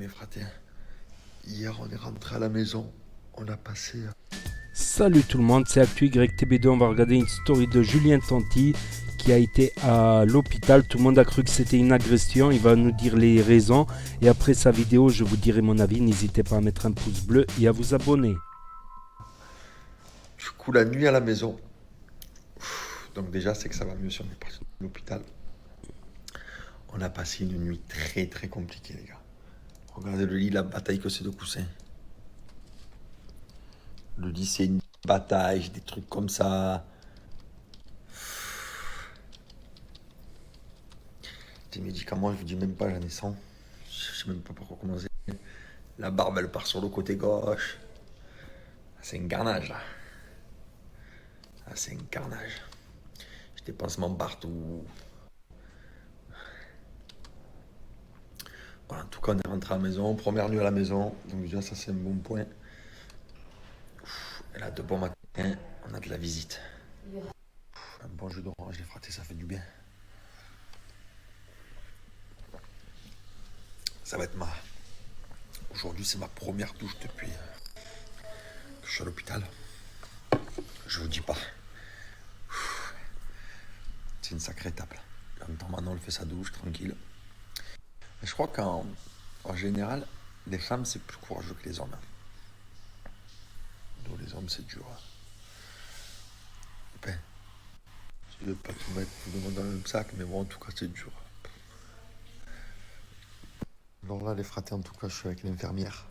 mes fratés. Hier, on est rentré à la maison. On a passé. Salut tout le monde, c'est ActuYTB2. On va regarder une story de Julien Tanti qui a été à l'hôpital. Tout le monde a cru que c'était une agression. Il va nous dire les raisons. Et après sa vidéo, je vous dirai mon avis. N'hésitez pas à mettre un pouce bleu et à vous abonner. Du coup, la nuit à la maison. Donc, déjà, c'est que ça va mieux si on est parti de l'hôpital. On a passé une nuit très très compliquée, les gars. Regardez le lit, la bataille que c'est de coussins. Le lit, c'est une bataille, des trucs comme ça. Des médicaments, je vous dis même pas, j'en ai 100. Je sais même pas par quoi commencer. La barbe, elle part sur le côté gauche. C'est un carnage, là. Ah, c'est un carnage. J'ai des pansements partout. Voilà, en tout cas, on est rentré à la maison. Première nuit à la maison. Donc, déjà, ça, c'est un bon point. Et là, de bon matin, on a de la visite. Un bon jus d'orange, les fratés, ça fait du bien. Ça va être ma. Aujourd'hui, c'est ma première douche depuis que je suis à l'hôpital. Je vous dis pas. C'est une sacrée étape. Là. En même temps, maintenant, elle fait sa douche, tranquille. Mais je crois qu'en général, les femmes, c'est plus courageux que les hommes. Donc, les hommes, c'est dur. Ben, je ne veux pas tout mettre tout le monde dans le même sac, mais bon, en tout cas, c'est dur. Alors là, les fratés, en tout cas, je suis avec l'infirmière.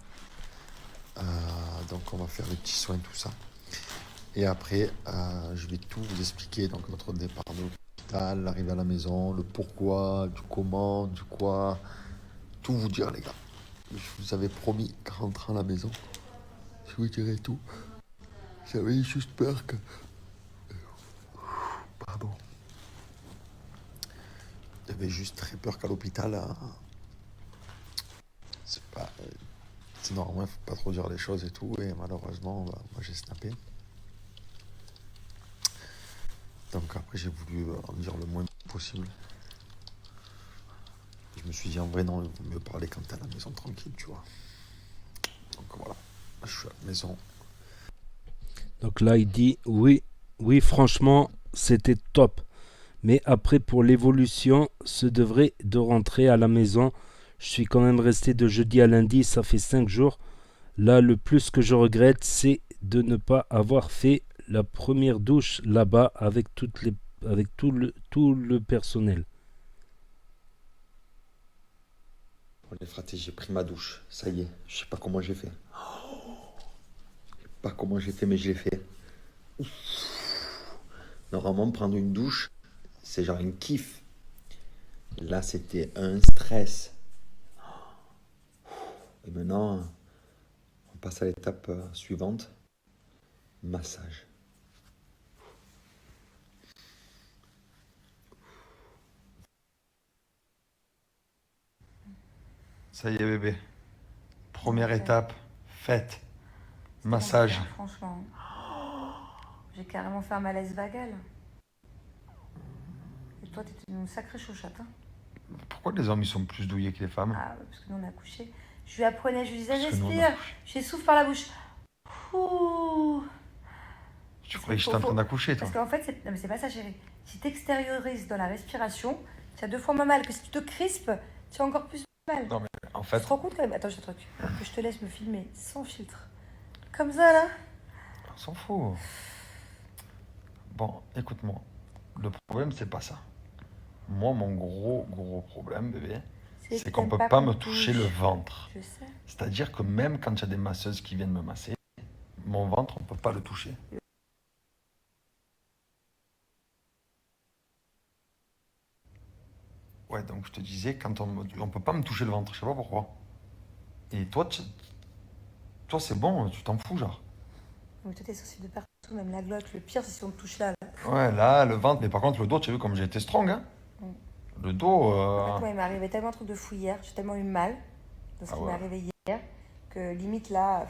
Donc, on va faire les petits soins, tout ça. Et après, je vais tout vous expliquer. Donc, notre départ de l'hôpital, l'arrivée à la maison, le pourquoi, du comment, du quoi. Tout vous dire, les gars. Je vous avais promis qu'en rentrant à la maison, je vous dirai tout. J'avais juste peur que. Pardon. J'avais juste très peur qu'à l'hôpital. C'est pas. C'est normal, faut pas trop dire les choses et tout. Et malheureusement, moi j'ai snappé. Donc après, j'ai voulu en dire le moins possible. Je me suis dit, en vrai, non, il vaut mieux parler quand t'es à la maison tranquille, tu vois. Donc voilà, je suis à la maison. Donc là, il dit oui, franchement, c'était top. Mais après, pour l'évolution, ce devrait de rentrer à la maison. Je suis quand même resté de jeudi à lundi, ça fait 5 jours. Là, le plus que je regrette, c'est de ne pas avoir fait la première douche là-bas avec tout le personnel. Bon, les fratés, j'ai pris ma douche. Ça y est, je sais pas comment j'ai fait. Je sais pas comment j'ai fait, mais je l'ai fait. Normalement, prendre une douche, c'est genre une kiff. Là, c'était un stress. Et maintenant, on passe à l'étape suivante. Massage. Ça y est, bébé. Première étape, faite. Massage. Franchement, j'ai carrément fait un malaise vagal. Et toi, t'es une sacrée chauchate. Hein. Pourquoi les hommes ils sont plus douillés que les femmes? Ah, parce que nous, on a couché. Je lui apprenais, je lui disais, Parce que nous, on a respire. couché. J'essouffle par la bouche. Ouh. Tu croyais que j'étais en train d'accoucher, toi? Parce qu'en fait, non, mais c'est pas ça, chérie. Si t'extériorises dans la respiration, tu as 2 fois moins mal. Que si tu te crispes, tu as encore plus mal. Non, mais en Tu fait, te rends compte quand même? Attends, j'ai un truc. Que je te laisse me filmer sans filtre. Comme ça, là. on s'en fout. Bon, écoute-moi. Le problème, c'est pas ça. Moi, mon gros problème, bébé, c'est qu'on peut pas me toucher le ventre. Je sais. C'est-à-dire que même quand il y a des masseuses qui viennent me masser, mon ventre, on peut pas le toucher. Ouais, donc je te disais, quand on peut pas me toucher le ventre, je sais pas pourquoi. Et toi, toi c'est bon, tu t'en fous, genre. Mais toi, t'es sensible de partout, même la glotte. Le pire, c'est si on te touche là. Ouais, là, le ventre, mais par contre, le dos, tu as vu comme j'ai été strong, hein. Mm. Le dos, En fait, moi, il m'est arrivé tellement de trucs de fou hier. J'ai tellement eu mal dans ce Ah qui ouais. m'est arrivé hier que limite là.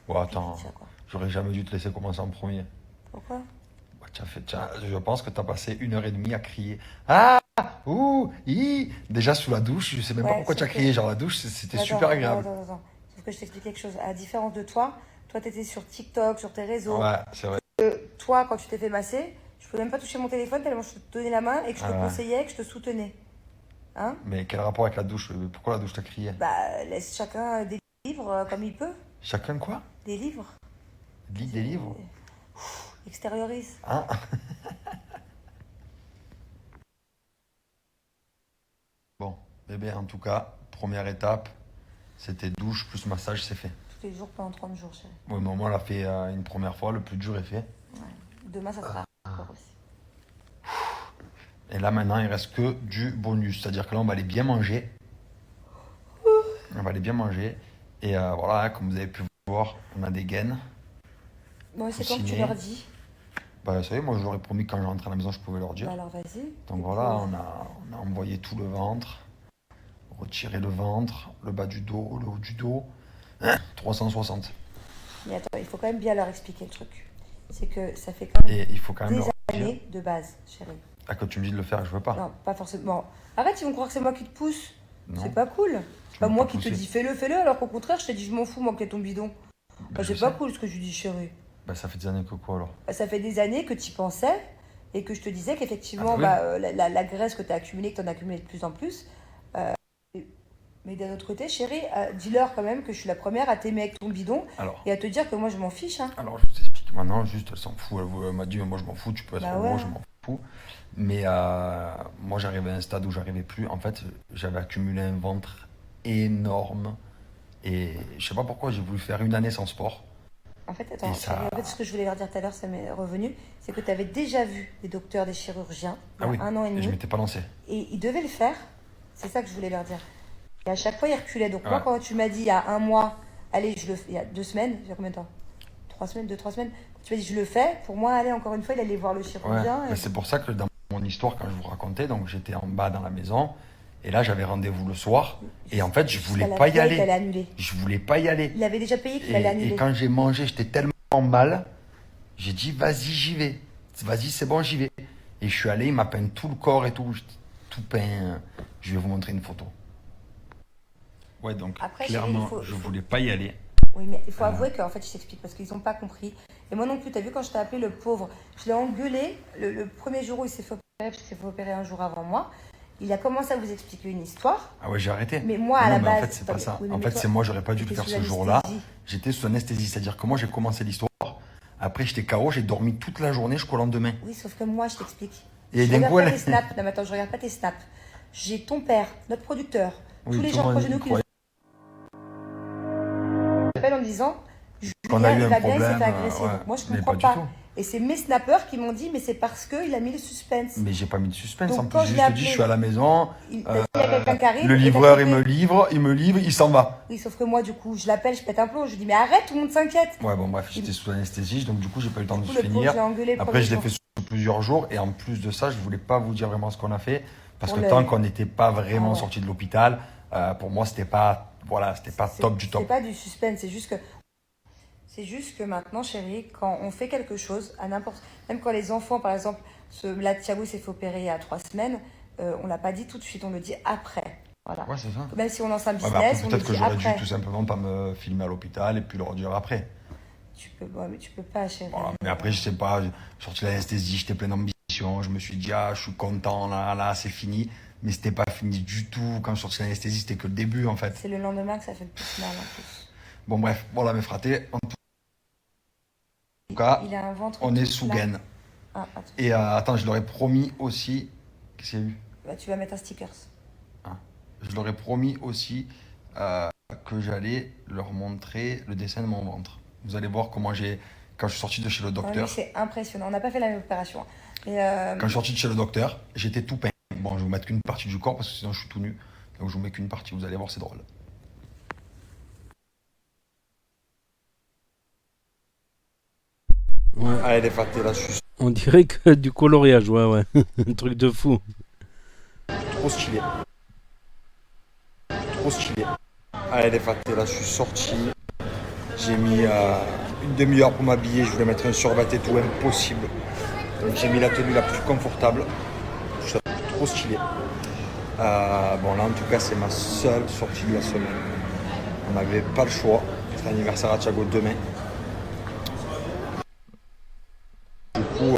Ouais, attends, pitié, quoi. j'aurais jamais dû te laisser commencer en premier. Pourquoi? Ouais, je pense que tu as passé 1 heure et demie à crier. Ah! Ouh, déjà sous la douche, je sais même pas Ouais, pourquoi tu as sauf que... crié. Genre la douche, c'était Attends, super agréable. attends. Sauf que je t'explique quelque chose. À la différence de toi, t'étais sur TikTok, sur tes réseaux. Ouais, c'est vrai. Toi, quand tu t'es fait masser, je pouvais même pas toucher mon téléphone tellement je te donnais la main et que je te Ah ouais. conseillais, que je te soutenais. Hein? Mais quel rapport avec la douche? Pourquoi la douche t'as crié? Bah, laisse chacun des livres comme il peut. Chacun quoi? Des livres. Lit des livres? Extériorise. Hein? Bon, bébé, en tout cas, première étape, c'était douche plus massage, c'est fait. Tous les jours pendant 30 jours, chérie. Oui, mais au moins, on l'a fait une première fois, le plus dur est fait. Ouais. Demain, ça sera encore aussi. Et là, maintenant, il reste que du bonus. C'est-à-dire que là, on va aller bien manger. On va aller bien manger. Et voilà, comme vous avez pu voir, on a des gaines. Bon, c'est quand que tu Ciné. leur dis. Bah, vous savez, moi, je leur ai promis que quand je rentrais à la maison, je pouvais leur dire. Bah alors vas-y. Donc Et voilà, puis, on a envoyé tout le ventre. Retirer le ventre, le bas du dos, le haut du dos. 360. Mais attends, il faut quand même bien leur expliquer le truc. C'est que ça fait quand même Et il faut quand même des leur dire. années de base, chérie. Ah, que tu me dis de le faire et je veux pas. Non, pas forcément. Arrête, ils vont croire que c'est moi qui te pousse. Non. C'est pas cool. C'est pas m'as moi pas qui te poussé. dis fais-le, alors qu'au contraire, je t'ai dit je m'en fous, moi, que ton bidon. Bah, je c'est pas sais. cool ce que je dis, chérie. Bah, ça fait des années que quoi alors? Bah, ça fait des années que tu y pensais et que je te disais qu'effectivement, Ah, bah, la graisse que tu as accumulée, que tu en as accumulé de plus en plus. Mais d'un autre côté, chérie, dis-leur quand même que je suis la première à t'aimer avec ton bidon Alors, et à te dire que moi, je m'en fiche. Hein. alors, je vous explique maintenant, juste, elle s'en fout. Elle m'a dit, moi je m'en fous, tu peux être Bah avec moi, ouais. je m'en fous. Mais moi, j'arrivais à un stade où j'arrivais plus. En fait, j'avais accumulé un ventre énorme. Et je sais pas pourquoi, j'ai voulu faire une année sans sport. En fait, attends, Et ça- chérie, en fait, ce que je voulais leur dire tout à l'heure, ça m'est revenu, c'est que tu avais déjà vu des docteurs, des chirurgiens, il y Ah a oui, 1 an et et je demi, m'étais pas lancé. et ils devaient le faire. C'est ça que je voulais leur dire. Et à chaque fois, ils reculaient. Donc, moi, Ouais. quand tu m'as dit il y a 1 mois, allez, je le fais, il y a 2 semaines, il y a combien de temps 3 semaines, 2, 3 semaines. Quand tu m'as dit je le fais, pour moi, allez, encore une fois, il allait voir le Ouais, chirurgien. mais c'est pour ça que dans mon histoire, quand je vous racontais, donc j'étais en bas dans la maison, et là j'avais rendez-vous le soir, et en fait je voulais pas y aller. Il allait annuler. Je voulais pas y aller. Il avait déjà payé qu'il allait Et annuler. quand j'ai mangé, j'étais tellement mal, j'ai dit vas-y, j'y vais. Vas-y, c'est bon, j'y vais. Et je suis allé, il m'a peint tout le corps et tout, j'étais tout peint. Je vais vous montrer une photo. Ouais, donc Après, clairement, chérie, je voulais pas y aller. Oui, mais il faut avouer qu'en fait, je t'explique parce qu'ils n'ont pas compris. Et moi non plus, t'as vu quand je t'ai appelé le pauvre, je l'ai engueulé le premier jour où il s'est fait opérer, parce qu'il s'est fait opérer un jour avant moi. Il a commencé à vous expliquer une histoire. Ah ouais, j'ai arrêté. Mais moi, Non, à la mais base. en fait, c'est pas ça. Oui, mais En fait, toi, c'est moi, j'aurais pas dû le t'étais faire sous ce jour-là. anesthésie. J'étais sous anesthésie, c'est-à-dire que moi, j'ai commencé l'histoire. Après, j'étais KO, j'ai dormi toute la journée jusqu'au lendemain. Oui, sauf que moi, je t'explique. Et Je d'un regarde coup, pas elle- tes snaps. Non, mais attends, je regarde pas tes snaps. J'ai ton père, notre producteur, Oui, tous les tout gens le monde proches de nous y qui nous appellent en disant Qu'on a eu un Fabien, il s'est problème, fait agresser. ouais, Donc moi, je mais comprends pas du pas. tout. Et c'est mes snappers qui m'ont dit mais c'est parce qu'il a mis le suspense. Mais j'ai pas mis de suspense. Donc, En quand plus, je j'ai l'ai juste dit, appelé- je suis à la maison. Il y a quelqu'un qui arrive. Le et t'as livreur, il coupé. me livre, il s'en va. Oui, sauf que moi, du coup, je l'appelle, je pète un plomb. Je lui dis mais arrête, tout le monde s'inquiète. Ouais, bon, bref, j'étais sous anesthésie, donc du coup, j'ai pas eu le temps de Du coup, se le pauvre, je finir. l'ai engueulé le Après, premier je l'ai jour. fait sous plusieurs jours, et en plus de ça, je voulais pas vous dire vraiment ce qu'on a fait, parce Pour que le- tant qu'on n'était pas vraiment Ah ouais. sorti de l'hôpital, pour moi, c'était pas, voilà, c'était pas top du C'est top. pas du suspense, c'est juste que maintenant, chérie, quand on fait quelque chose, à n'importe, même quand les enfants, par exemple, là, Thiago s'est fait opérer il y a 3 semaines, on l'a pas dit tout de suite, on le dit après. Voilà. Ouais, c'est ça. Même si on lance un Ouais, mais business, après, on le peut-être que dit j'aurais dû après. tout simplement pas me filmer à l'hôpital et puis le redire après. Ouais, mais tu peux pas, chérie. Voilà. Mais après, je sais pas, j'ai sorti l'anesthésie, j'étais plein d'ambition, je me suis dit, ah, je suis content, là, c'est fini. Mais c'était pas fini du tout. Quand je suis sorti l'anesthésie, c'était que le début, en fait. C'est le lendemain que ça fait le plus mal en plus. Bon, bref, voilà mes fratés. En tout cas, Il a un ventre. on est tout sous plat. gaine. Ah, attends. Et attends, je leur ai promis aussi. Qu'est-ce qu'il y a eu? Bah, tu vas mettre un stickers. Je leur ai promis aussi que j'allais leur montrer le dessin de mon ventre. Vous allez voir comment j'ai. Quand je suis sorti de chez le Non, lui, docteur. c'est impressionnant. On n'a pas fait la même opération. Hein. Mais Quand je suis sorti de chez le docteur, j'étais tout peint. Bon, je vais vous mettre qu'une partie du corps parce que sinon je suis tout nu. Donc je vous mets qu'une partie, vous allez voir, c'est drôle. Ouais. Allez les fratés, là je suis On dirait que du coloriage, ouais. Un truc de fou. trop stylé. Trop stylé. Allez les fratés, là je suis sorti. J'ai mis une demi-heure pour m'habiller. Je voulais mettre un survêt et tout, impossible. Donc j'ai mis la tenue la plus confortable. Je suis trop trop stylé. Bon là en tout cas c'est ma seule sortie de la semaine. On n'avait pas le choix. C'est l'anniversaire à Thiago demain. Du coup,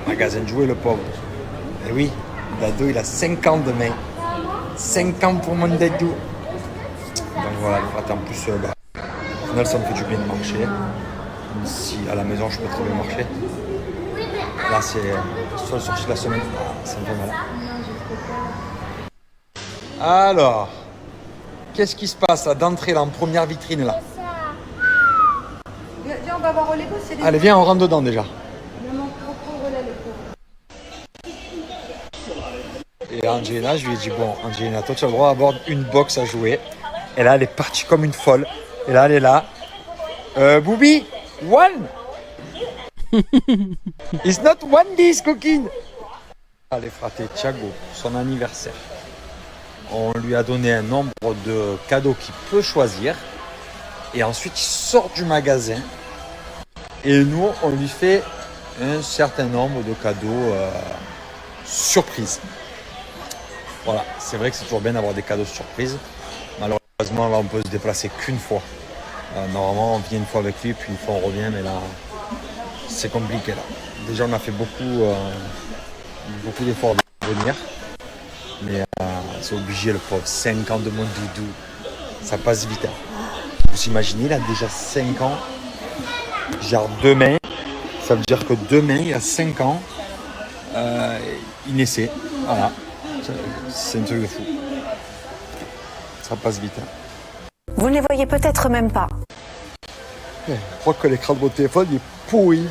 magasin de jouets le pauvre. Et oui, Dado il a 5 ans demain. 5 ans pour mon Dado. Donc voilà, en plus, au final ça me fait du bien de marcher. Même si à la maison je peux très bien marcher. Là c'est la seule sortie de la semaine. Ça me fait mal. Alors, qu'est-ce qui se passe là d'entrée là en première vitrine là? Viens, on va voir au Lego. Allez, viens, on rentre dedans déjà. Et Angelina, je lui ai dit, bon, Angelina, toi tu as le droit d'avoir une box à jouer. Et là, elle est partie comme une folle. Et là, elle est là. Booby, one. It's not one this cooking. Allez, fraté, Thiago, son anniversaire. On lui a donné un nombre de cadeaux qu'il peut choisir. Et ensuite, il sort du magasin. Et nous, on lui fait un certain nombre de cadeaux surprises. Voilà, c'est vrai que c'est toujours bien d'avoir des cadeaux surprises. Malheureusement, là, on peut se déplacer qu'une fois. Normalement, on vient une fois avec lui, puis une fois on revient, mais là, c'est compliqué. Là. Déjà, on a fait beaucoup d'efforts de venir. Mais c'est obligé, le pauvre. 5 ans de mon doudou. Ça passe vite. Hein. Vous imaginez, il a déjà 5 ans. Genre demain, ça veut dire que demain, il y a 5 ans, il naissait. Voilà. C'est un truc de fou. Ça passe vite. Hein. Vous ne les voyez peut-être même pas. Je crois que l'écran de votre téléphone est pourri.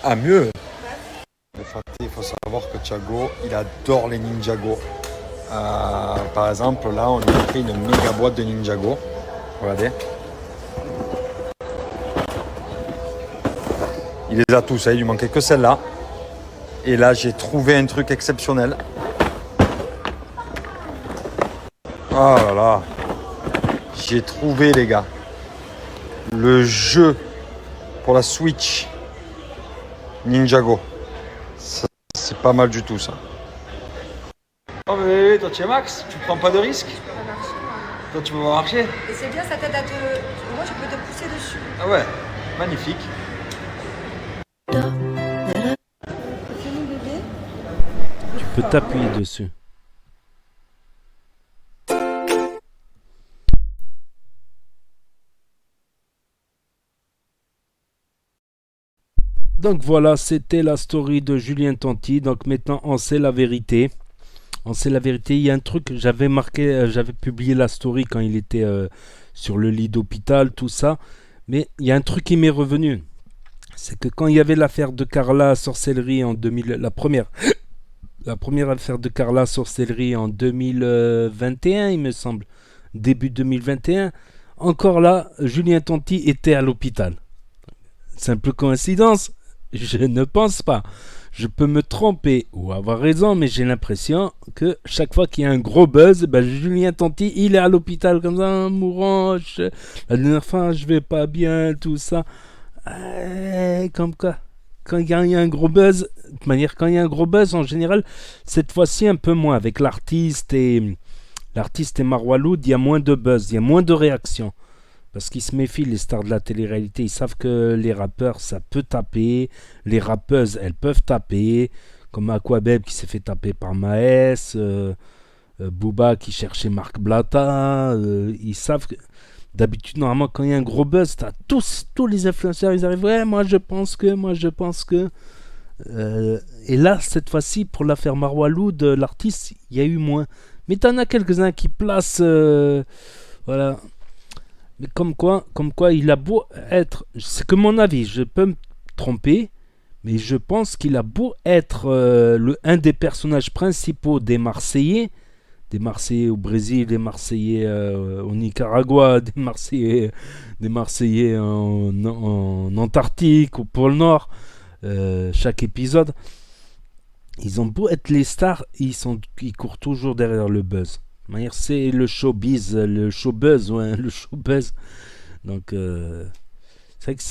Ah, mieux. Il faut savoir que Thiago, il adore les Ninjago. Par exemple, là, on lui a pris une méga boîte de Ninjago. Regardez. Il les a tous, hein, il lui manquait que celle-là. Et là, j'ai trouvé un truc exceptionnel. Oh là là. J'ai trouvé, les gars, le jeu pour la Switch Ninjago. Ça, c'est pas mal du tout, ça. Oh mais toi tu es Max, tu prends pas de risque. Toi tu peux pas marcher. Et c'est bien, ça t'aide à te... Moi, je peux te pousser dessus. Ah ouais, magnifique. Tu peux t'appuyer dessus. Donc voilà, c'était la story de Julien Tanti. Donc maintenant, on sait la vérité. On sait la vérité. Il y a un truc, j'avais marqué, j'avais publié la story quand il était sur le lit d'hôpital, tout ça. Mais il y a un truc qui m'est revenu. C'est que quand il y avait l'affaire de Carla sorcellerie en 2000, la première affaire de Carla sorcellerie en 2021, il me semble, début 2021, encore là, Julien Tanti était à l'hôpital. Simple coïncidence? Je ne pense pas. Je peux me tromper ou avoir raison, mais j'ai l'impression que chaque fois qu'il y a un gros buzz, Julien Tanti, il est à l'hôpital comme ça, mourant. La dernière fois, je vais pas bien, tout ça. Comme quoi, quand il y a un gros buzz, de toute manière, quand il y a un gros buzz, en général, cette fois-ci un peu moins. Avec l'artiste et Marwa Loud, il y a moins de buzz, il y a moins de réactions. Parce qu'ils se méfient, les stars de la télé-réalité. Ils savent que les rappeurs, ça peut taper. Les rappeuses, elles peuvent taper. Comme Aquabeb qui s'est fait taper par Maes. Booba qui cherchait Marc Blatta. Ils savent que... D'habitude, normalement, quand il y a un gros buzz, t'as tous les influenceurs, ils arrivent. Ouais, moi je pense que... Et là, cette fois-ci, pour l'affaire Marwa Loud, l'artiste, il y a eu moins. Mais t'en as quelques-uns qui placent... voilà... Mais comme quoi, il a beau être... C'est que mon avis, je peux me tromper, mais je pense qu'il a beau être un des personnages principaux des Marseillais au Brésil, des Marseillais au Nicaragua, des Marseillais en Antarctique, au pôle Nord, chaque épisode. Ils ont beau être les stars, ils courent toujours derrière le buzz. C'est le showbiz, le showbuzz, ouais, le showbuzz. Donc, c'est vrai que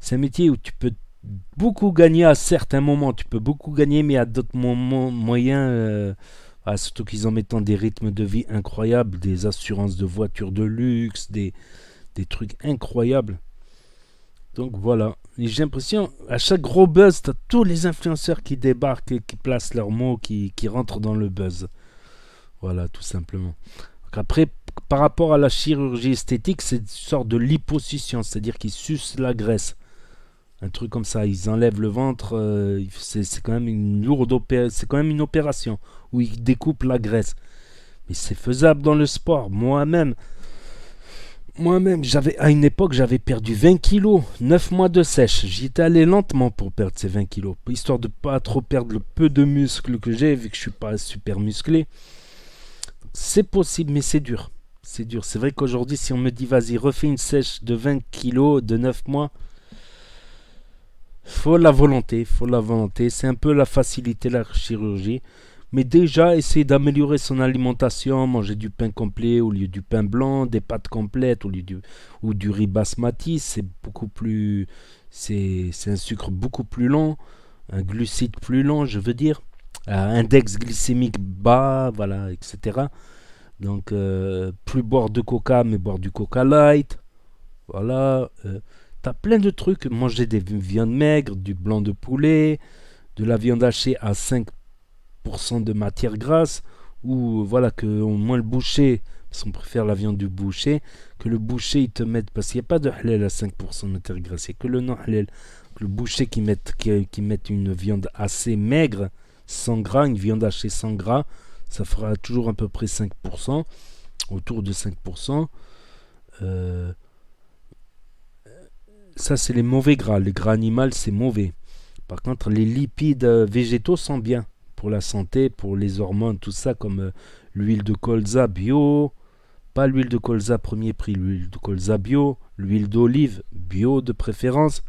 c'est un métier où tu peux beaucoup gagner à certains moments. Tu peux beaucoup gagner, mais à d'autres moyens, surtout qu'ils en mettant des rythmes de vie incroyables, des assurances de voitures de luxe, des trucs incroyables. Donc voilà, et j'ai l'impression, à chaque gros buzz, tu as tous les influenceurs qui débarquent, qui placent leurs mots, qui rentrent dans le buzz. Voilà, tout simplement. Donc après, par rapport à la chirurgie esthétique, c'est une sorte de liposuction, c'est-à-dire qu'ils sucent la graisse. Un truc comme ça, ils enlèvent le ventre, c'est quand même une lourde c'est quand même une opération où ils découpent la graisse. Mais c'est faisable dans le sport. Moi-même, à une époque, j'avais perdu 20 kilos, 9 mois de sèche. J'y étais allé lentement pour perdre ces 20 kilos, histoire de pas trop perdre le peu de muscles que j'ai, vu que je suis pas super musclé. C'est possible, mais c'est dur. C'est dur. C'est vrai qu'aujourd'hui, si on me dit, vas-y, refais une sèche de 20 kilos, de 9 mois, faut la volonté. C'est un peu la facilité, la chirurgie. Mais déjà, essayer d'améliorer son alimentation, manger du pain complet au lieu du pain blanc, des pâtes complètes au lieu du riz basmati, c'est beaucoup plus, c'est un sucre beaucoup plus lent, un glucide plus lent, je veux dire, index glycémique bas, voilà, etc. Donc, plus boire de coca, mais boire du coca light, voilà. T'as plein de trucs, manger des viandes maigres, du blanc de poulet, de la viande hachée à 5% de matière grasse, ou voilà, que au moins le boucher, parce qu'on préfère la viande du boucher, que le boucher il te mette, parce qu'il n'y a pas de halal à 5% de matière grasse, c'est que le non halal, le boucher qui mette une viande assez maigre, 100 gras, une viande hachée 100 gras, ça fera toujours à peu près 5%, autour de 5%. Ça c'est les mauvais gras, les gras animaux c'est mauvais. Par contre les lipides végétaux sont bien pour la santé, pour les hormones, tout ça, comme l'huile de colza bio, pas l'huile de colza premier prix, l'huile de colza bio, l'huile d'olive bio de préférence,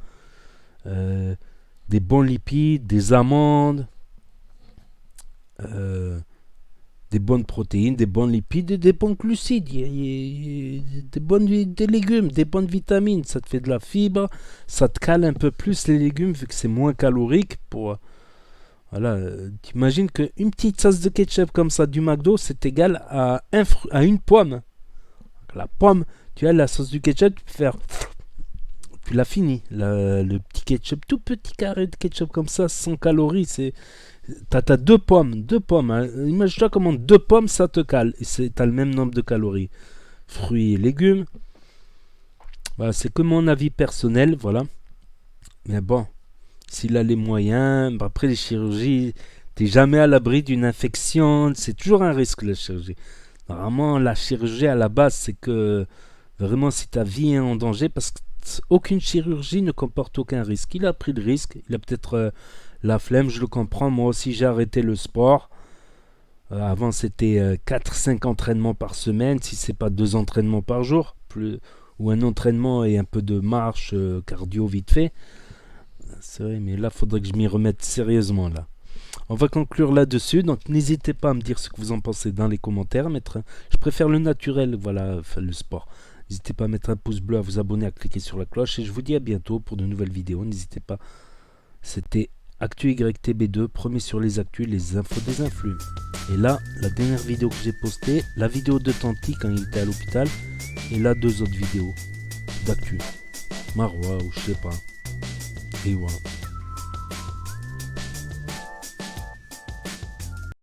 des bons lipides, des amandes, des bonnes protéines, des bons lipides et des bons glucides, des légumes, des bonnes vitamines, ça te fait de la fibre, ça te cale un peu plus les légumes vu que c'est moins calorique pour... Voilà, t'imagines qu'une petite sauce de ketchup comme ça du McDo, c'est égal à une pomme. La pomme, tu as la sauce du ketchup, tu l'as fini. Le petit ketchup, tout petit carré de ketchup comme ça, 100 calories, t'as deux pommes. Hein. Imagine-toi comment 2 pommes, ça te cale. Et t'as le même nombre de calories. Fruits et légumes. Voilà, c'est que mon avis personnel, voilà. Mais bon. S'il a les moyens, après les chirurgies, t'es jamais à l'abri d'une infection, c'est toujours un risque la chirurgie. Normalement, la chirurgie à la base, c'est que vraiment si ta vie est en danger, parce qu'aucune chirurgie ne comporte aucun risque. Il a pris le risque, il a peut-être la flemme, je le comprends. Moi aussi, j'ai arrêté le sport. Avant, c'était 4-5 entraînements par semaine, si c'est pas 2 entraînements par jour, ou un entraînement et un peu de marche, cardio vite fait. C'est vrai, mais là, il faudrait que je m'y remette sérieusement, là. On va conclure là-dessus, donc n'hésitez pas à me dire ce que vous en pensez dans les commentaires. Je préfère le naturel, voilà, le sport. N'hésitez pas à mettre un pouce bleu, à vous abonner, à cliquer sur la cloche, et je vous dis à bientôt pour de nouvelles vidéos. N'hésitez pas. C'était ActuYTB2, premier sur les actus, les infos des influx. Et là, la dernière vidéo que j'ai postée, la vidéo de Tanti quand il était à l'hôpital, et là, 2 autres vidéos d'actu. Marois ou je sais pas. Et voilà.